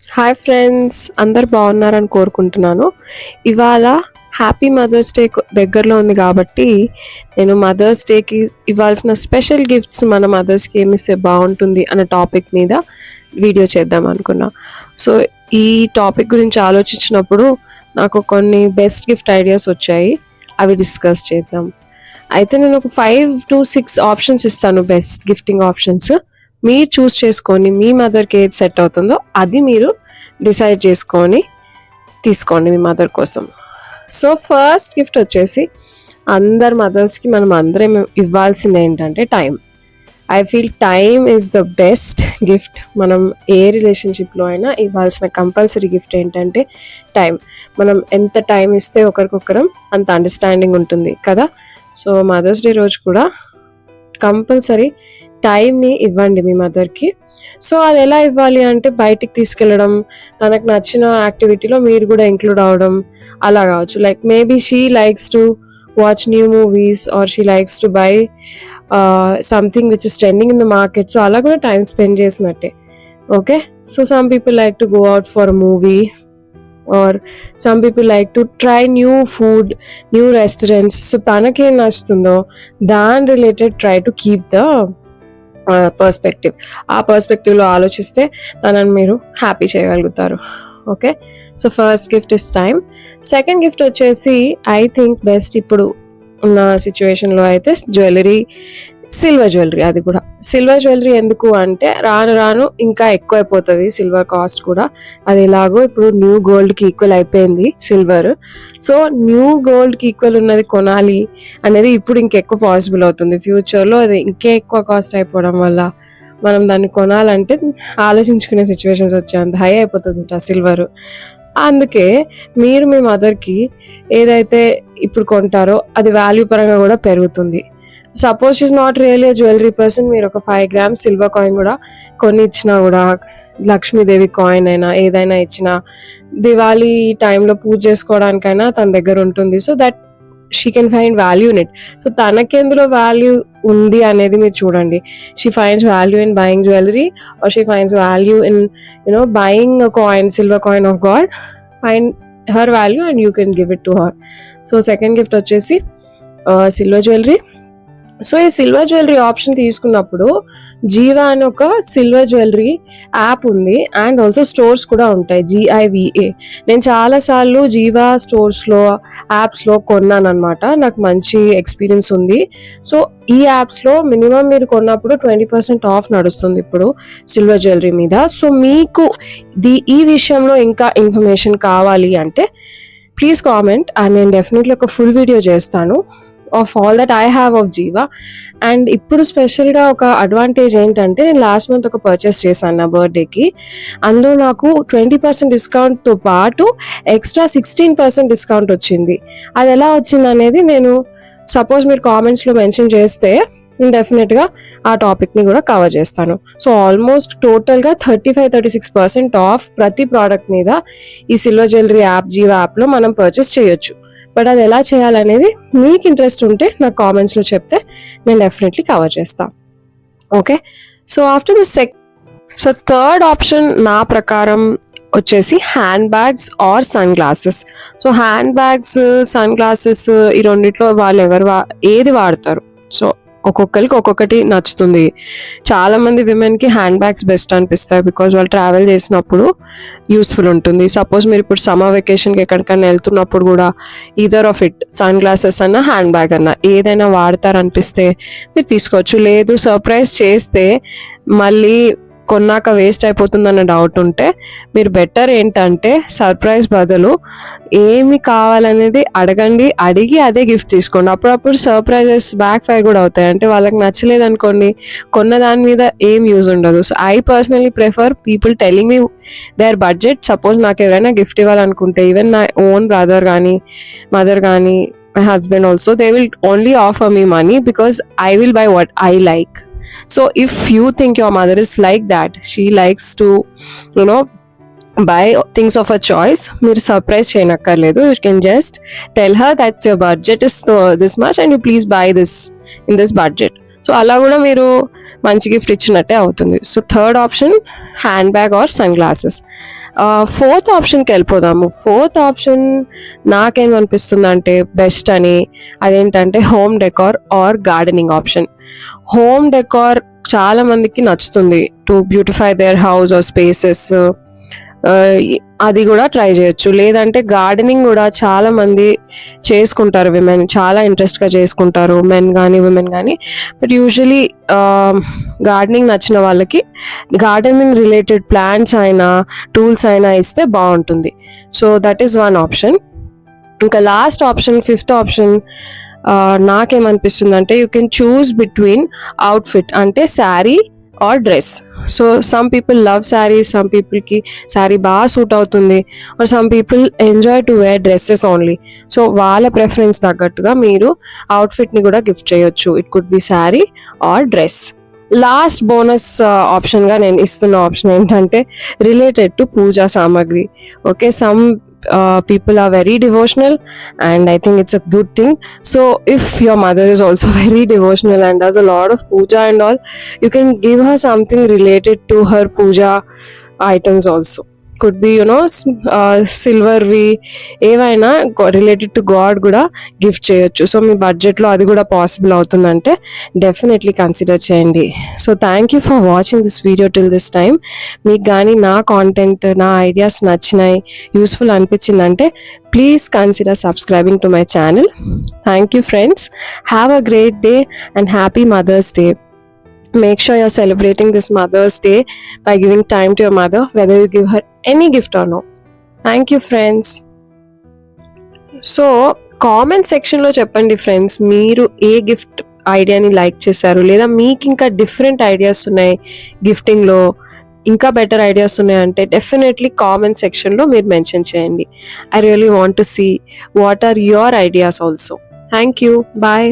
Hi friends, అందరు బాగున్నారని కోరుకుంటున్నాను. ఇవాళ హ్యాపీ మదర్స్ డే దగ్గరలో ఉంది కాబట్టి నేను మదర్స్ డేకి ఇవ్వాల్సిన స్పెషల్ గిఫ్ట్స్ మన మదర్స్కి ఏమిస్తే బాగుంటుంది అనే టాపిక్ మీద వీడియో చేద్దాం అనుకున్నా. సో ఈ టాపిక్ గురించి ఆలోచించినప్పుడు నాకు కొన్ని బెస్ట్ గిఫ్ట్ ఐడియాస్ వచ్చాయి. అవి డిస్కస్ చేద్దాం. అయితే నేను ఒక 5 to 6 ఆప్షన్స్ ఇస్తాను, బెస్ట్ గిఫ్టింగ్ ఆప్షన్స్. మీరు చూస్ చేసుకొని మీ మదర్కి ఏది సెట్ అవుతుందో అది మీరు డిసైడ్ చేసుకొని తీసుకోండి మీ మదర్ కోసం. సో ఫస్ట్ గిఫ్ట్ వచ్చేసి అందరు మదర్స్కి మనం అందరం ఇవ్వాల్సింది ఏంటంటే time. I feel time is the best gift. మనం ఏ రిలేషన్షిప్లో అయినా ఇవ్వాల్సిన కంపల్సరీ గిఫ్ట్ ఏంటంటే టైం. మనం ఎంత టైం ఇస్తే ఒకరికొకరం అంత అండర్స్టాండింగ్ ఉంటుంది కదా. సో మదర్స్ డే రోజు కూడా కంపల్సరీ టైంని ఇవ్వండి మీ మదర్కి. సో అది ఎలా ఇవ్వాలి అంటే బయటికి తీసుకెళ్ళడం, తనకు నచ్చిన యాక్టివిటీలో మీరు కూడా ఇంక్లూడ్ అవ్వడం అలా కావచ్చు. Like maybe she likes to watch new movies or she likes to buy something which is trending in the market. So అలా కూడా టైం స్పెండ్ చేసినట్టే. Okay, so some people like to go out for movie or some people like to try new food, new restaurants. So తనకేం నచ్చుతుందో దాని related try to keep the perspective. ఆ పర్స్పెక్టివ్లో ఆలోచిస్తే తనని మీరు హ్యాపీ చేయగలుగుతారు. Okay, so first gift is time. Second gift వచ్చేసి ఐ థింక్ బెస్ట్ ఇప్పుడు ఉన్న సిచ్యువేషన్లో అయితే జ్యువెలరీ, సిల్వర్ జ్యువెలరీ. అది కూడా సిల్వర్ జ్యువెలరీ ఎందుకు అంటే రాను రాను ఇంకా ఎక్కువ అయిపోతుంది సిల్వర్ కాస్ట్ కూడా. అది ఎలాగో ఇప్పుడు న్యూ గోల్డ్కి ఈక్వల్ అయిపోయింది సిల్వర్. సో న్యూ గోల్డ్కి ఈక్వల్ ఉన్నది కొనాలి అనేది ఇప్పుడు ఇంకెక్కువ పాసిబుల్ అవుతుంది. ఫ్యూచర్లో అది ఇంకే ఎక్కువ కాస్ట్ అయిపోవడం వల్ల మనం దాన్ని కొనాలంటే ఆలోచించుకునే సిచ్యువేషన్స్ వచ్చేంత హై అయిపోతుంది సిల్వర్. అందుకే మీరు మీ మదర్కి ఏదైతే ఇప్పుడు కొంటారో అది వాల్యూ పరంగా కూడా పెరుగుతుంది. Suppose is not really jewellery person, మీరు ఒక 5 grams సిల్వర్ కాయిన్ కూడా కొన్ని ఇచ్చినా కూడా, లక్ష్మీదేవి కాయిన్ అయినా ఏదైనా ఇచ్చినా, దివాళీ టైంలో పూజ చేసుకోవడానికైనా తన దగ్గర ఉంటుంది. So that she can find value in it. So తనకెందులో వాల్యూ ఉంది అనేది మీరు చూడండి. She finds value in buying jewellery or she finds value in buying a coin, silver coin of god. Find her value and you can give it to her. So second gift వచ్చేసి silver jewellery. So ఈ silver jewellery option తీసుకున్నప్పుడు జీవా అని ఒక silver jewellery app ఉంది and also stores కూడా ఉంటాయి, GIVA. నేను చాలాసార్లు జీవా స్టోర్స్లో, యాప్స్లో కొన్నాను అనమాట. నాకు మంచి ఎక్స్పీరియన్స్ ఉంది. సో ఈ యాప్స్లో మినిమం మీరు కొన్నప్పుడు 20% ఆఫ్ నడుస్తుంది ఇప్పుడు సిల్వర్ జ్యువెలరీ మీద. సో మీకు ఈ విషయంలో ఇంకా ఇన్ఫర్మేషన్ కావాలి అంటే ప్లీజ్ కామెంట్ అండ్ నేను డెఫినెట్లీ ఒక ఫుల్ వీడియో చేస్తాను of all that I have of Jeeva. And ఇప్పుడు స్పెషల్గా ఒక అడ్వాంటేజ్ ఏంటంటే నేను లాస్ట్ మంత్ ఒక పర్చేస్ చేశాను నా బర్త్డేకి. అందులో నాకు 20% డిస్కౌంట్తో పాటు ఎక్స్ట్రా 16% డిస్కౌంట్ వచ్చింది. అది ఎలా వచ్చింది అనేది నేను సపోజ్ మీరు కామెంట్స్లో మెన్షన్ చేస్తే నేను డెఫినెట్గా ఆ టాపిక్ని కూడా కవర్ చేస్తాను. సో ఆల్మోస్ట్ టోటల్గా 35-36% ఆఫ్ ప్రతి ప్రోడక్ట్ మీద ఈ సిల్వర్ జ్యువెలరీ యాప్, జీవా యాప్లో మనం పర్చేస్ చేయొచ్చు. బట్ అది ఎలా చేయాలనేది మీకు ఇంట్రెస్ట్ ఉంటే నాకు కామెంట్స్లో చెప్తే నేను డెఫినెట్లీ కవర్ చేస్తాను. Okay, so after the so third option నా ప్రకారం వచ్చేసి handbags or sunglasses. So handbags, sunglasses ఈ రెండిట్లో వాళ్ళు ఏది వాడతారు? సో ఒక్కొక్కరికి ఒక్కొక్కటి నచ్చుతుంది. చాలామంది విమెన్కి హ్యాండ్ బ్యాగ్స్ బెస్ట్ అనిపిస్తాయి బికాజ్ వాళ్ళు ట్రావెల్ చేసినప్పుడు యూస్ఫుల్ ఉంటుంది. సపోజ్ మీరు ఇప్పుడు సమ్మర్ వెకేషన్కి ఎక్కడికైనా వెళ్తున్నప్పుడు కూడా either of it, sun glasses అన్నా హ్యాండ్ బ్యాగ్ అన్నా ఏదైనా వాడతారనిపిస్తే మీరు తీసుకోవచ్చు. లేదు సర్ప్రైజ్ చేస్తే మళ్ళీ కొన్నాక వేస్ట్ అయిపోతుందన్న డౌట్ ఉంటే మీరు బెటర్ ఏంటంటే సర్ప్రైజ్ బదులు ఏమి కావాలనేది అడగండి, అడిగి అదే గిఫ్ట్ తీసుకోండి. అప్పుడప్పుడు సర్ప్రైజెస్ బ్యాక్ ఫైర్ కూడా అవుతాయి. అంటే వాళ్ళకి నచ్చలేదు అనుకోండి, కొన్న దాని మీద ఏం యూజ్ ఉండదు. So I personally prefer people telling me their budget. Suppose నాకు ఎవరైనా గిఫ్ట్ ఇవ్వాలనుకుంటే ఈవెన్ నా ఓన్ బ్రదర్ కానీ, మదర్ కానీ, my husband also, they will only offer me money because I will buy what I like. So if you think your mother is like that, she likes to buy things of her choice, మీరు surprise చేయనక్కర్లేదు. You can just tell her that your budget is this much and you please buy this in this budget. So అలా కూడా మీరు మంచి gift ఇచ్చినట్టే అవుతుంది. So third option handbag or sunglasses. Fourth ఆప్షన్కి వెళ్ళిపోదాము. Fourth option నాకేమనిపిస్తుంది అంటే బెస్ట్ అని, అదేంటంటే home decor or gardening option. Home decor చాలా మందికి నచ్చుతుంది, to beautify their house or spaces. అది కూడా ట్రై చేయొచ్చు. లేదంటే గార్డెనింగ్ కూడా చాలా మంది చేసుకుంటారు, విమెన్ చాలా ఇంట్రెస్ట్గా చేసుకుంటారు, మెన్ కానీ ఉమెన్ కానీ. బట్ యూజువలీ గార్డెనింగ్ నచ్చిన వాళ్ళకి గార్డెనింగ్ రిలేటెడ్ ప్లాంట్స్ అయినా టూల్స్ అయినా ఇస్తే బాగుంటుంది. So that is one option. ఇంకా లాస్ట్ ఆప్షన్, ఫిఫ్త్ ఆప్షన్ నాకేమనిపిస్తుంది అంటే you can choose between outfit, అంటే sari or dress. So some people love saris, some పీపుల్కి శారీ బాగా సూట్ అవుతుంది, or some people enjoy to wear dresses only. So వాళ్ళ preference తగ్గట్టుగా మీరు అవుట్ఫిట్ని కూడా గిఫ్ట్ చేయొచ్చు. It could be sari or dress. Last bonus ఆప్షన్గా నేను ఇస్తున్న ఆప్షన్ ఏంటంటే రిలేటెడ్ టు పూజా సామాగ్రి. Okay, some people are very devotional and I think it's a good thing. So if your mother is also very devotional and does a lot of puja and all, you can give her something related to her puja items also. Could be సిల్వర్వి ఏవైనా related to God కూడా gift చేయొచ్చు. So మీ బడ్జెట్లో అది కూడా possible అవుతుందంటే definitely consider చేయండి. So thank you for watching this video till this time. మీకు కానీ నా కాంటెంట్, నా ఐడియాస్ నచ్చినాయి, యూస్ఫుల్ అనిపించిందంటే please consider subscribing to my channel. Thank you friends. Have a great day and happy Mother's Day. Make sure you're celebrating this Mother's Day by giving time to your mother, whether you give her any gift or no. Thank you friends. So comment సెక్షన్లో చెప్పండి friends, మీరు ఏ gift ఐడియాని like చేశారు, లేదా మీకు ఇంకా different ideas ఉన్నాయి గిఫ్టింగ్లో, ఇంకా బెటర్ ఐడియాస్ ఉన్నాయంటే డెఫినెట్లీ కామెంట్ సెక్షన్లో మీరు మెన్షన్ చేయండి. I really want to see what are your ideas also. Thank you. Bye.